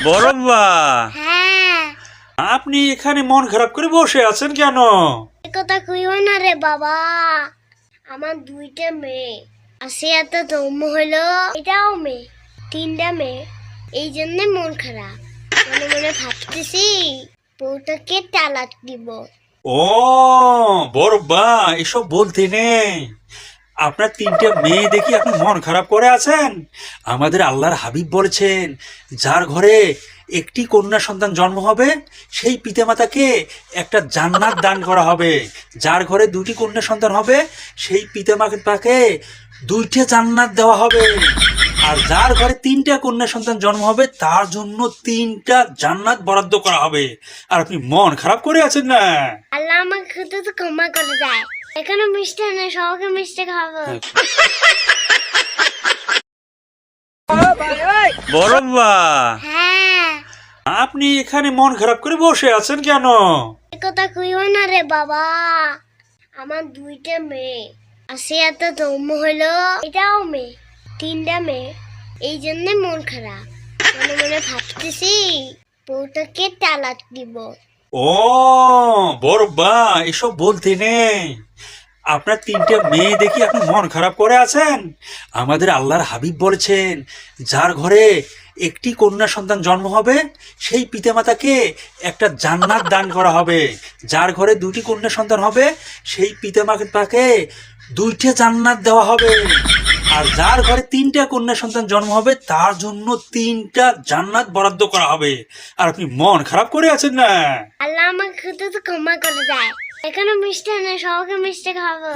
বড়ব্বা, হ্যাঁ, আপনি এখানে মন খারাপ করে বসে আছেন কেন? এ কথা কইও না রে বাবা। আমার দুইটা মেয়ে আসিয়া তো জন্ম হলো, এটাও মেয়ে, তিনটা মেয়ে। এই জন্য মন খারাপ। মনে মনে ভাবতেছি বউটাকে তালাক দিব। ও বড়ব্বা, এসব বলতে নেই। আপনার তিনটে মেয়ে দেখি আপনি মন খারাপ করে আছেন। আমাদের আল্লাহর হাবিব বলেছেন, যার ঘরে একটি কন্যা সন্তান জন্ম হবে সেই পিতামাতাকে একটা জান্নাত দান করা হবে। যার ঘরে দুটি কন্যা সন্তান হবে সেই পিতামাতাকে দুইটা জান্নাত দেওয়া হবে। আর যার ঘরে তিনটা কন্যা সন্তান জন্ম হবে তার জন্য তিনটা জান্নাত বরাদ্দ করা হবে। আর আপনি মন খারাপ করে আছেন না? আল্লাহ আমাকে তো ক্ষমা করে দেয়। এখনো মিষ্টি না, সবাইকে মিষ্টি খাবো। বড়ব্বা, হ্যাঁ, আপনি এখানে মন খারাপ করে বসে আছেন কেন? এ কথা কইও না রে বাবা। আমার দুইটা মেয়ে আসিয়া তো জন্ম হলো, এটাও মেয়ে, তিনটা মেয়ে। এই জন্য মন খারাপ। মনে মনে ভাবতেছি বউটাকে তালাক দিব। ও বড়ব্বা, এসব বলতে নেই। আপনার তিনটে মেয়ে দেখি আপনি মন খারাপ করে আছেন। আমাদের আল্লাহর হাবিব বলেছেন, যার ঘরে একটি কন্যা সন্তান জন্ম হবে সেই পিতামাতাকে একটা জান্নাত দান করা হবে। যার ঘরে দুটি কন্যা সন্তান হবে সেই পিতামাতাকে দুইটা জান্নাত দেওয়া হবে। আর যার ঘরে তিনটা কন্যা সন্তান জন্ম হবে তার জন্য তিনটা জান্নাত বরাদ্দ করা হবে। আর আপনি মন খারাপ করে আছেন না? আল্লাহ আমাকে তো ক্ষমা করে দেয়। এখনো মিষ্টি না, সবাইকে মিষ্টি খাবো।